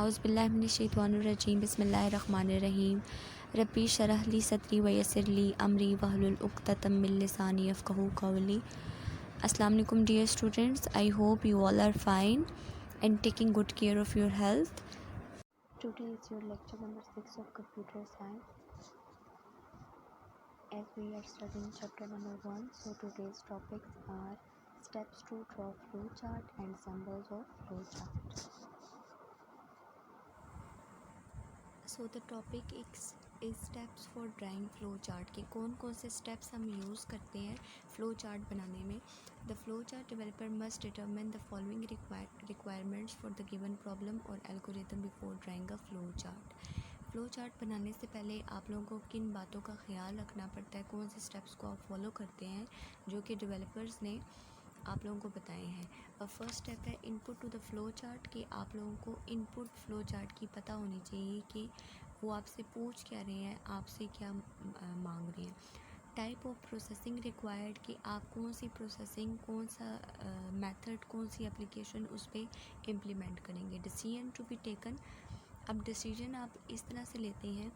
औज़ुबिल्लाहिमिनश्शैतानिर्रजीम बिस्मिल्लाहिर्रहमानिर्रहीम रब्बी शरह ली सदरी व यस्सिर ली अमरी वहलुल उक़दतम मिन लिसानी यफ़क़हू क़ौली। अस्सलाम वालेकुम dear students, I hope you all are fine and taking good care of your health. Today is your lecture number 6 of computer science as we are studying chapter number 1. So today's topics are steps to draw flowchart and symbols of flowchart. So the topic is steps for drawing flow chart के कौन से steps हम use करते हैं flow chart बनाने में। The flow chart developer must determine the following requirements for the given problem और algorithm before drawing a flow chart. Flow chart बनाने से पहले आप लोगों को किन बातों का ख्याल रखना पड़ता है, कौन से स्टेप्स को आप फॉलो करते हैं जो कि डेवलपर्स ने आप लोगों को बताए हैं। फर्स्ट स्टेप है input to the flow chart कि आप लोगों को इनपुट फ्लो चार्ट की पता होनी चाहिए कि वो आपसे पूछ क्या रहे हैं, आपसे क्या मांग रहे हैं। टाइप ऑफ प्रोसेसिंग रिक्वायर्ड कि आप कौन सी प्रोसेसिंग, कौन सा मेथड, कौन सी एप्लीकेशन उस पर इम्प्लीमेंट करेंगे। डिसीजन टू बी टेकन, अब डिसीजन आप इस तरह से लेते हैं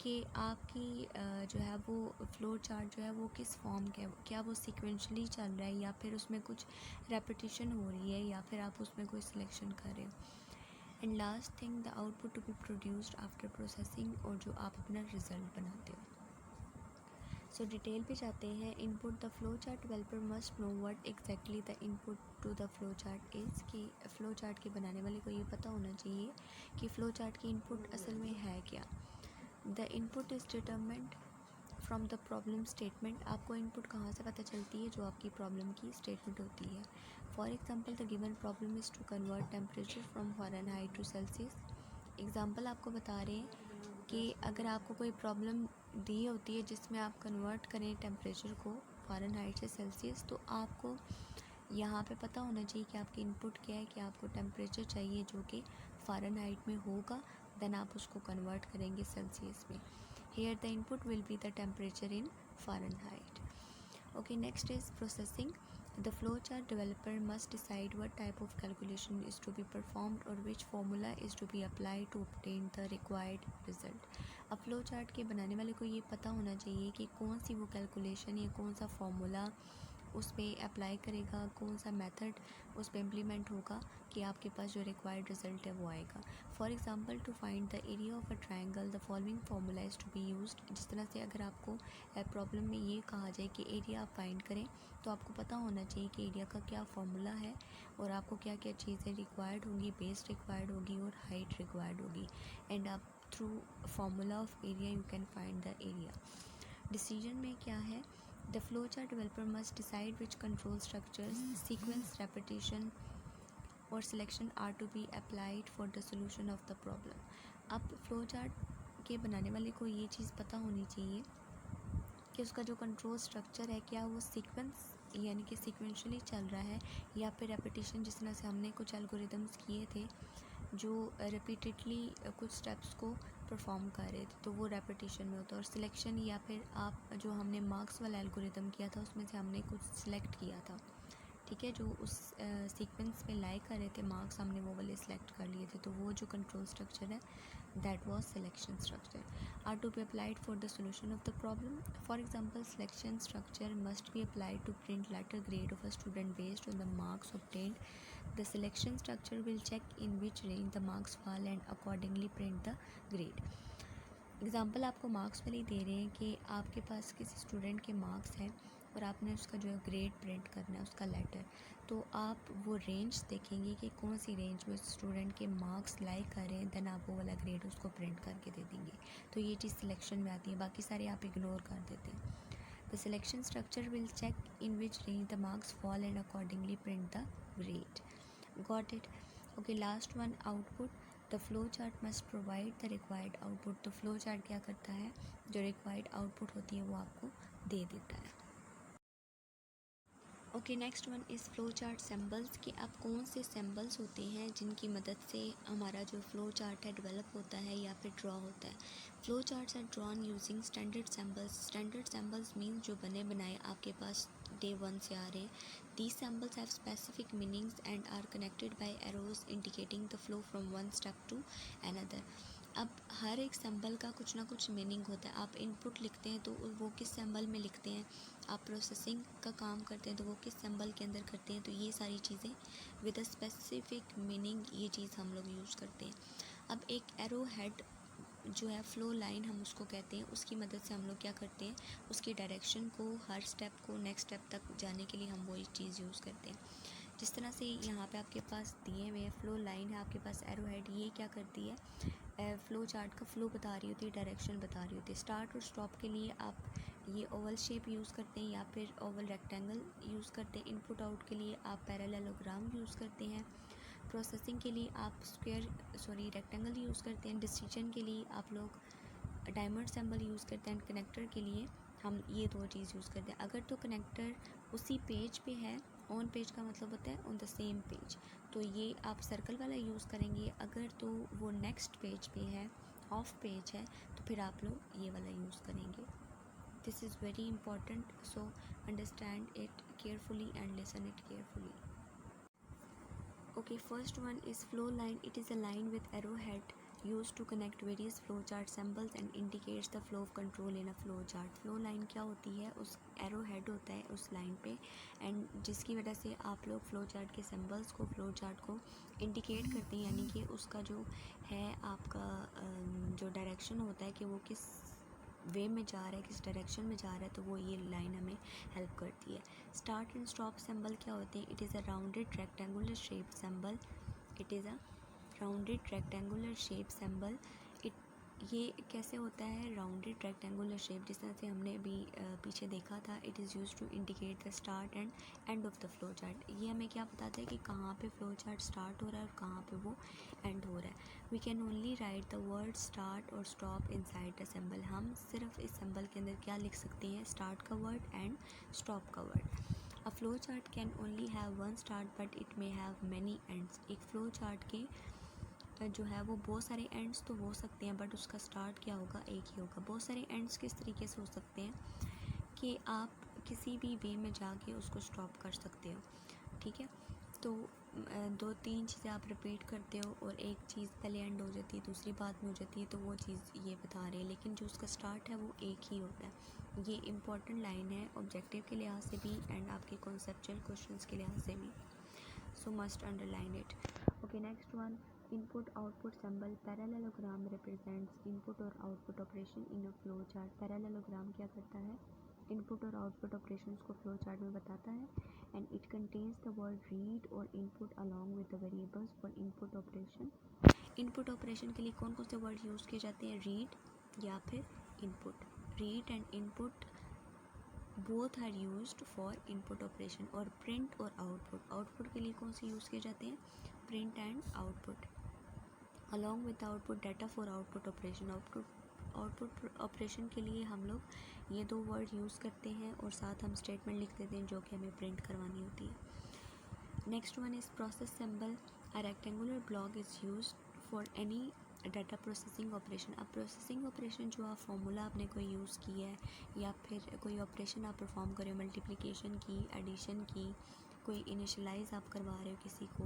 कि आपकी जो है वो फ्लो चार्ट जो है वो किस फॉर्म का है, क्या वो सीक्वेंशली चल रहा है या फिर उसमें कुछ रेपिटेशन हो रही है या फिर आप उसमें कोई सिलेक्शन कर रहे हो। And last thing the output to be produced after processing, और जो आप अपना रिज़ल्ट बनाते हो। सो डिटेल पे जाते हैं। Input the flow chart developer must know what exactly the input to the flow chart is कि फ़्लो चार्ट के बनाने वाले को ये पता होना चाहिए कि फ़्लो चार्ट की इनपुट असल में है क्या। The input is determined from the problem statement, आपको इनपुट कहाँ से पता चलती है, जो आपकी प्रॉब्लम की स्टेटमेंट होती है। For example the given problem is to convert temperature from Fahrenheit to Celsius. Example आपको बता रहे हैं कि अगर आपको कोई प्रॉब्लम दी होती है जिसमें आप कन्वर्ट करें टेम्परेचर को फ़ारेनहाइट से सेल्सियस, तो आपको यहाँ पे पता होना चाहिए कि आपकी इनपुट क्या है, कि आपको टेम्परेचर चाहिए जो कि फ़ारेनहाइट में होगा, देन आप उसको कन्वर्ट करेंगे सेल्सियस में। Here the input will be the temperature in Fahrenheit. Okay, next is processing. The flowchart developer must decide what type of calculation is to be performed or which formula is to be applied to obtain the required result. अब flowchart के बनाने वाले को ये पता होना चाहिए कि कौन सी वो कैलकुलेशन या कौन सा फॉर्मूला उस पर अप्लाई करेगा, कौन सा मेथड उस पर इम्प्लीमेंट होगा कि आपके पास जो रिक्वायर्ड रिज़ल्ट है वो आएगा। For example to find the area of a triangle the following formula is to be used. जिस तरह से अगर आपको प्रॉब्लम में ये कहा जाए कि एरिया आप फाइंड करें, तो आपको पता होना चाहिए कि एरिया का क्या फार्मूला है और आपको क्या क्या चीज़ें रिक्वायर्ड होंगी, बेस रिक्वायर्ड होगी और हाइट रिक्वायर्ड होगी। एंड आप through formula of area you can find the area. Decision में क्या है, the flowchart developer must decide which control structures, sequence, repetition or selection are to be applied for the solution of the problem. अब flowchart के बनाने वाले को ये चीज़ पता होनी चाहिए कि उसका जो कंट्रोल स्ट्रक्चर है क्या वो सीक्वेंस यानी कि सीक्वेंशली चल रहा है या फिर रेपिटेशन, जिस तरह से हमने कुछ एल्गोरिदम्स किए थे जो रिपीटेडली कुछ स्टेप्स को परफॉर्म कर रहे थे, तो वो रेपिटेशन में होता है। और सिलेक्शन या फिर आप जो हमने मार्क्स वाला एल्गोरिदम किया था उसमें से हमने कुछ सिलेक्ट किया था, ठीक है, जो उस सीक्वेंस में लाई कर रहे थे मार्क्स, हमने वो वाले सिलेक्ट कर लिए थे, तो वो जो कंट्रोल स्ट्रक्चर है that was selection structure are to be applied for the solution of the problem. For example selection structure must be applied to print letter grade of a student based on the marks obtained. The selection structure will check in which range the marks fall and accordingly print the grade. Example आपको marks वाली दे रहे हैं कि आपके पास किसी student के marks हैं और आपने उसका जो है ग्रेड प्रिंट करना है, उसका लेटर, तो आप वो रेंज देखेंगे कि कौन सी रेंज में स्टूडेंट के मार्क्स लाई कर रहे हैं, देन आप वो वाला ग्रेड उसको प्रिंट करके दे देंगे। तो ये चीज़ सिलेक्शन में आती है, बाकी सारे आप इग्नोर कर देते हैं। The selection structure will check in which range the marks fall and accordingly print the grade. Got it? Okay, last one, output. The flow chart must provide the required output. तो flow chart क्या करता है, जो required output होती है वो आपको दे देता है। Okay, next one is flow chart symbols कि अब कौन से सिम्बल्स होते हैं जिनकी मदद से हमारा जो फ्लो चार्ट है डेवलप होता है या फिर ड्रॉ होता है। Flow charts are drawn using standard symbols. Standard symbols means जो बने बनाए आपके पास डे 1 से आ रहे हैं. These symbols have specific meanings and are connected by arrows indicating the flow from one step to another. अब हर एक सिंबल का कुछ ना कुछ मीनिंग होता है. आप इनपुट लिखते हैं तो वो किस सिंबल में लिखते हैं, आप प्रोसेसिंग का काम करते हैं तो वो किस सिंबल के अंदर करते हैं. तो ये सारी चीज़ें विद अ स्पेसिफिक मीनिंग ये चीज़ हम लोग यूज़ करते हैं. अब एक एरो हेड जो है, फ्लो लाइन हम उसको कहते हैं, उसकी मदद से हम लोग क्या करते हैं, उसकी डायरेक्शन को, हर स्टेप को नेक्स्ट स्टेप तक जाने के लिए हम वही चीज़ यूज़ करते हैं. जिस तरह से यहाँ पे आपके पास दिए हुए फ्लो लाइन है, आपके पास एरो हेड, ये क्या करती है, फ़्लो चार्ट का फ़्लो बता रही होती है, डायरेक्शन बता रही होती है. स्टार्ट और स्टॉप के लिए आप ये ओवल शेप यूज़ करते हैं या फिर ओवल रेक्टेंगल यूज़ करते हैं. इनपुट आउट के लिए आप पैरेललोग्राम यूज़ करते हैं. प्रोसेसिंग के लिए आप रेक्टेंगल यूज़ करते हैं. डिसीजन के लिए आप लोग डायमंड सिंबल यूज़ करते हैं. कनेक्टर के लिए हम ये दो चीज़ यूज़ करते हैं. अगर तो कनेक्टर उसी पेज पे है, ऑन पेज का मतलब होता है ऑन द सेम पेज, तो ये आप सर्कल वाला यूज़ करेंगे. अगर तो वो नेक्स्ट पेज पे है, ऑफ पेज है, तो फिर आप लोग ये वाला यूज़ करेंगे. This is very important, so understand it carefully and listen it carefully. Okay, first one is flow line. It is a line with arrowhead used to connect various flowchart symbols and indicates the flow of control in a flowchart. Flow line क्या होती है, उस arrowhead होता है उस line पे, and जिसकी वजह से आप लोग flowchart के symbols को, flowchart को indicate करते हैं, यानी कि उसका जो है आपका जो direction होता है कि वो किस वे में जा रहा है, किस डायरेक्शन में जा रहा है, तो वो ये लाइन हमें हेल्प करती है. स्टार्ट एंड स्टॉप सिंबल क्या होते हैं. It is a rounded rectangular shape symbol. It is a rounded rectangular shape symbol. ये कैसे होता है, राउंडेड रेक्टेंगुलर शेप, जिस तरह से हमने अभी पीछे देखा था. It is use to indicate the start and end of the flow chart. ये हमें क्या बताता है कि कहाँ पे फ्लो चार्ट स्टार्ट हो रहा है और कहाँ पे वो एंड हो रहा है. We can only write the word start और स्टॉप इनसाइड द सिंबल. हम सिर्फ इस सिंबल के अंदर क्या लिख सकते हैं, स्टार्ट का वर्ड एंड स्टॉप का word. A flow chart can only have one start but it may have many ends. एक फ्लो चार्ट के जो है वो बहुत सारे एंड्स तो हो सकते हैं, बट उसका स्टार्ट क्या होगा, एक ही होगा. बहुत सारे एंड्स किस तरीके से हो सकते हैं कि आप किसी भी वे में जाके उसको स्टॉप कर सकते हो. ठीक है, तो 2-3 चीज़ें आप रिपीट करते हो और एक चीज़ पहले एंड हो जाती है, दूसरी बात में हो जाती है, तो वो चीज़ ये बता रहे हैं, लेकिन जो उसका स्टार्ट है वो एक ही होता है. ये इंपॉर्टेंट लाइन है ऑब्जेक्टिव के लिहाज से भी एंड आपके कॉन्सेप्चुअल क्वेश्चंस के लिहाज से भी, so must underline it. Okay, next one, input output symbol. Parallelogram represents input और output operation in a flow chart. Parallelogram क्या करता है, इनपुट और आउटपुट ऑपरेशंस को फ्लो चार्ट में बताता है. And it contains the word read और input along with the variables for input operation. Input operation के लिए कौन कौन से वर्ड यूज़ किए जाते हैं, रीड या फिर input. Read and input both are used for input operation. और प्रिंट और आउटपुट, आउटपुट के लिए कौन से यूज़ किए जाते हैं, print and output. Along with output data for output operation. Output operation के लिए हम लोग ये दो वर्ड यूज़ करते हैं और साथ हम स्टेटमेंट लिख देते हैं जो कि हमें प्रिंट करवानी होती है. Next one is process symbol. A rectangular block is use for any data processing operation. अब प्रोसेसिंग ऑपरेशन जो आप फार्मूला आपने कोई यूज़ किया है या फिर कोई ऑपरेशन आप परफॉर्म कर रहे हो, मल्टीप्लिकेशन की, एडिशन की, कोई इनिशलाइज आप करवा रहे हो किसी को,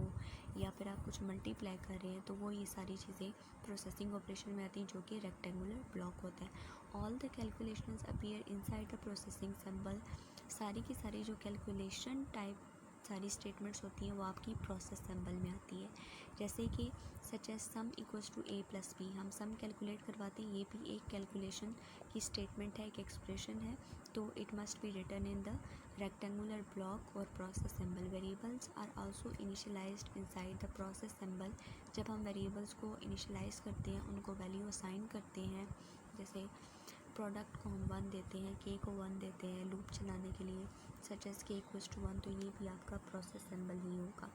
या फिर आप कुछ मल्टीप्लाई कर रहे हैं, तो वो ये सारी चीज़ें प्रोसेसिंग ऑपरेशन में आती हैं, जो कि रेक्टेंगुलर ब्लॉक होता है. All the calculations appear inside the processing symbol. सारी की सारी जो कैलकुलेशन टाइप सारी स्टेटमेंट्स होती हैं वो आपकी प्रोसेस सिंबल में आती है. जैसे कि such as sum equals to a plus B, हम सम कैलकुलेट करवाते हैं, ये भी एक कैलकुलेशन की स्टेटमेंट है, एक एक्सप्रेशन है, तो it must be written in the rectangular block और process symbol. Variables are also initialized inside the process symbol. जब हम वेरिएबल्स को इनिशियलाइज करते हैं, उनको वैल्यू असाइन करते हैं, जैसे प्रोडक्ट को हम 1 देते हैं, के को 1 देते हैं लूप चलाने के लिए, सच एज के इक्वल्स टू 1, तो ये भी आपका प्रोसेस सिंबल ही होगा.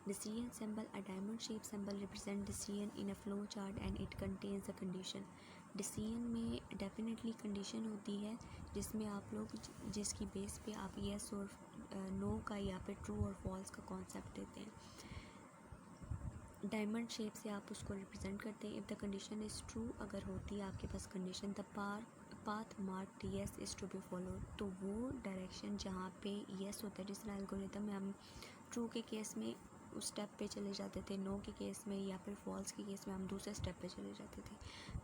Decision symbol. A diamond shaped symbol represent decision in a flow chart and it contains a condition. Decision में definitely condition होती है जिसमें आप लोग जिसकी बेस पे आप yes और no का या फिर true और false का concept देते हैं. डायमंड शेप से आप उसको रिप्रेजेंट करते हैं. If the condition is true, अगर होती है आपके पास condition, the path marked yes is to be followed, तो वो डायरेक्शन जहाँ पे yes होता है, जिस तरह एल्गोरिथम में हम ट्रू के केस में उस स्टेप पे चले जाते थे, नो के केस में या फिर फॉल्स के केस में हम दूसरे स्टेप पे चले जाते थे।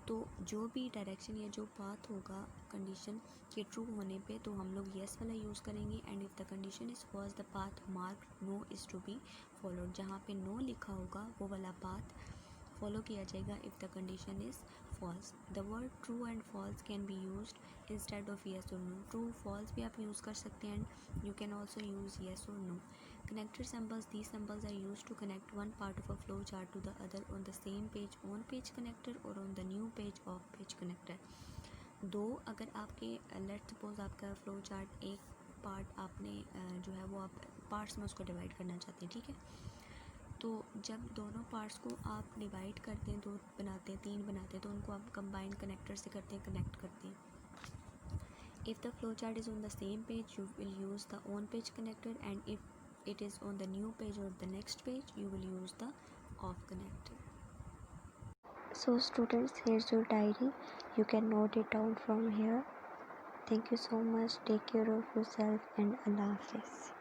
तो जो भी डायरेक्शन या जो पाथ होगा कंडीशन के ट्रू होने पे, तो हम लोग येस वाला यूज़ करेंगे। And if the condition is false the path mark no is to be followed, जहाँ पे नो लिखा होगा वो वाला पाथ फॉलो किया जाएगा if the condition is false. The word true and false can be used instead of yes और no. True false भी आप यूज़ कर सकते हैं and you can also use yes और no. Connector symbols. These symbols are used to connect one part of a flow chart to the other on the same page on page connector or on the new page off page connector. दो, अगर आपके let suppose आपका flow chart एक part आपने जो है वो आप पार्ट्स में उसको डिवाइड करना चाहते हैं, ठीक है। तो जब दोनों पार्ट्स को आप डिवाइड करते हैं, दो बनाते हैं, तीन बनाते हैं, तो उनको आप कंबाइन कनेक्टर से करते हैं, कनेक्ट करते हैं। If the flow chart is on the same page, you will use the on page connector, and if it is on the new page or the next page, you will use the off connector. So students, here's your diary. You can note it down from here. Thank you so much. Take care of yourself and Allah Hafiz.